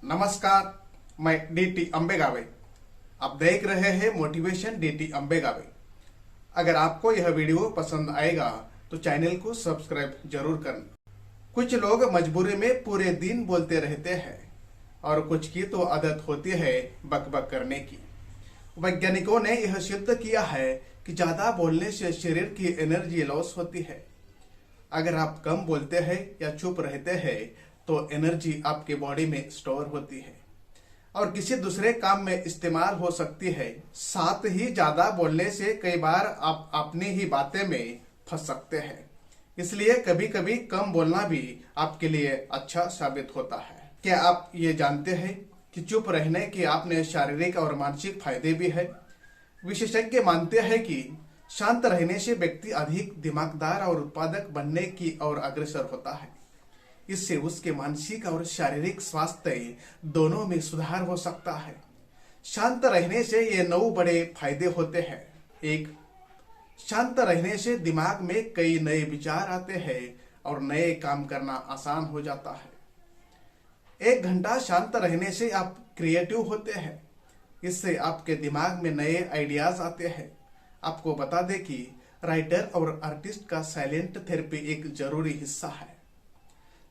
नमस्कार, मैं डीटी अंबेगावे। आप देख रहे हैं मोटिवेशन डीटी अंबेगावे। अगर आपको यह वीडियो पसंद आएगा तो चैनल को सब्सक्राइब जरूर करना। कुछ लोग मजबूरी में पूरे दिन बोलते रहते हैं और कुछ की तो आदत होती है बकबक करने की। वैज्ञानिकों ने यह सिद्ध किया है कि ज्यादा बोलने से शरीर की एनर्जी लॉस होती है। अगर आप कम बोलते हैं या चुप रहते हैं तो एनर्जी आपके बॉडी में स्टोर होती है और किसी दूसरे काम में इस्तेमाल हो सकती है। साथ ही ज्यादा बोलने से कई बार आप अपनी ही बातें में फंस सकते हैं। इसलिए कभी कभी कम बोलना भी आपके लिए अच्छा साबित होता है। क्या आप ये जानते हैं कि चुप रहने के आपने शारीरिक और मानसिक फायदे भी है। विशेषज्ञ मानते हैं कि शांत रहने से व्यक्ति अधिक दिमागदार और उत्पादक बनने की ओर अग्रसर होता है। इससे उसके मानसिक और शारीरिक स्वास्थ्य दोनों में सुधार हो सकता है। शांत रहने से ये 9 बड़े फायदे होते हैं। 1. शांत रहने से दिमाग में कई नए विचार आते हैं और नए काम करना आसान हो जाता है। 1 घंटा शांत रहने से आप क्रिएटिव होते हैं। इससे आपके दिमाग में नए आइडियाज आते हैं। आपको बता दें कि राइटर और आर्टिस्ट का साइलेंट थेरेपी एक जरूरी हिस्सा है।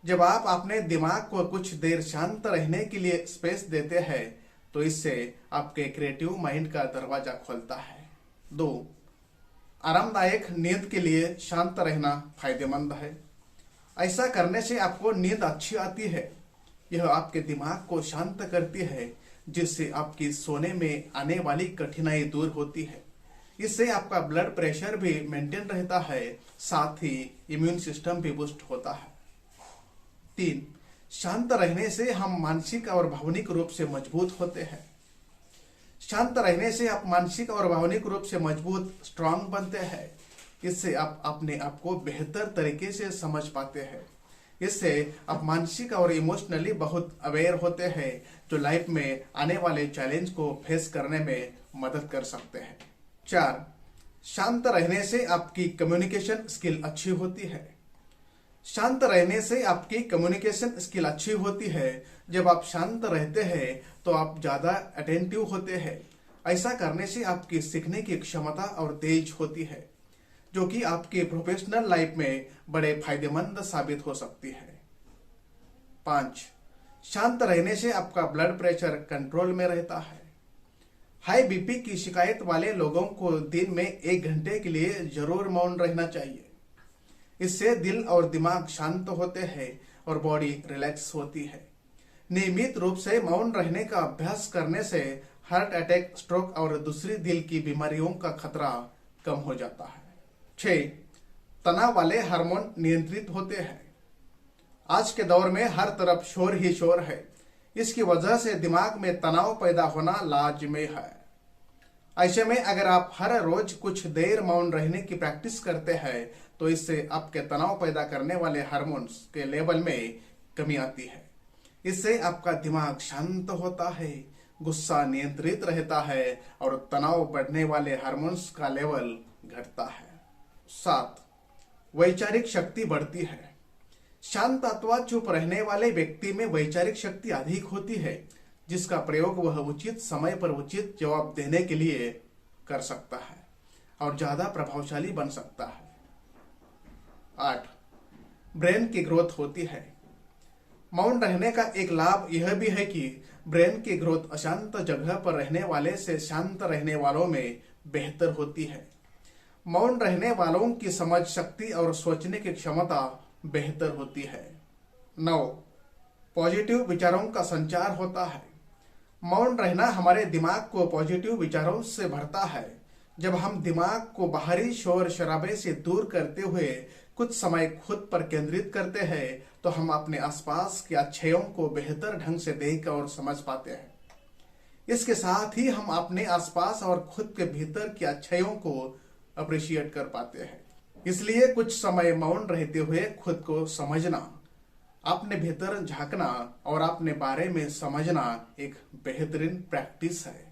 जब आप अपने दिमाग को कुछ देर शांत रहने के लिए स्पेस देते हैं तो इससे आपके क्रिएटिव माइंड का दरवाजा खोलता है। 2. आरामदायक नींद के लिए शांत रहना फायदेमंद है। ऐसा करने से आपको नींद अच्छी आती है। यह आपके दिमाग को शांत करती है, जिससे आपकी सोने में आने वाली कठिनाई दूर होती है। इससे आपका ब्लड प्रेशर भी मेंटेन रहता है, साथ ही इम्यून सिस्टम भी बूस्ट होता है। 3. शांत रहने से हम मानसिक और भावनिक रूप से मजबूत होते हैं। शांत रहने से आप मानसिक और भावनिक रूप से मजबूत स्ट्रांग बनते हैं। इससे आप अपने आप को बेहतर तरीके से समझ पाते हैं। इससे आप मानसिक और इमोशनली बहुत अवेयर होते हैं, जो लाइफ में आने वाले चैलेंज को फेस करने में मदद कर सकते हैं। 4. शांत रहने से आपकी कम्युनिकेशन स्किल अच्छी होती है। शांत रहने से आपकी कम्युनिकेशन स्किल अच्छी होती है। जब आप शांत रहते हैं तो आप ज्यादा अटेंटिव होते हैं। ऐसा करने से आपकी सीखने की क्षमता और तेज होती है, जो कि आपके प्रोफेशनल लाइफ में बड़े फायदेमंद साबित हो सकती है। 5. शांत रहने से आपका ब्लड प्रेशर कंट्रोल में रहता है। हाई बीपी की शिकायत वाले लोगों को दिन में 1 घंटे के लिए जरूर मौन रहना चाहिए। इससे दिल और दिमाग शांत होते हैं और बॉडी रिलैक्स होती है। नियमित रूप से मौन रहने का अभ्यास करने से हार्ट अटैक, स्ट्रोक और दूसरी दिल की बीमारियों का खतरा कम हो जाता है। 6. तनाव वाले हार्मोन नियंत्रित होते हैं। आज के दौर में हर तरफ शोर ही शोर है। इसकी वजह से दिमाग में तनाव पैदा होना लाजमी है। ऐसे में अगर आप हर रोज कुछ देर मौन रहने की प्रैक्टिस करते हैं तो इससे आपके तनाव पैदा करने वाले हार्मोन्स के लेवल में कमी आती है। इससे आपका दिमाग शांत होता है, गुस्सा नियंत्रित रहता है और तनाव बढ़ने वाले हार्मोन्स का लेवल घटता है। 7. वैचारिक शक्ति बढ़ती है। शांत अथवा चुप रहने वाले व्यक्ति में वैचारिक शक्ति अधिक होती है, जिसका प्रयोग वह उचित समय पर उचित जवाब देने के लिए कर सकता है और ज्यादा प्रभावशाली बन सकता है। 8. ब्रेन की ग्रोथ होती है। मौन रहने का एक लाभ यह भी है कि ब्रेन की ग्रोथ अशांत जगह पर रहने वाले से शांत रहने वालों में बेहतर होती है। मौन रहने वालों की समझ शक्ति और सोचने की क्षमता बेहतर होती है। 9. पॉजिटिव विचारों का संचार होता है। मौन रहना हमारे दिमाग को पॉजिटिव विचारों से भरता है। जब हम दिमाग को बाहरी शोर शराबे से दूर करते हुए कुछ समय खुद पर केंद्रित करते हैं तो हम अपने आसपास की अच्छाइयों को बेहतर ढंग से देख और समझ पाते हैं। इसके साथ ही हम अपने आसपास और खुद के भीतर की अच्छाइयों को अप्रिशिएट कर पाते हैं। इसलिए कुछ समय मौन रहते हुए खुद को समझना, अपने भीतर झांकना और अपने बारे में समझना एक बेहतरीन प्रैक्टिस है।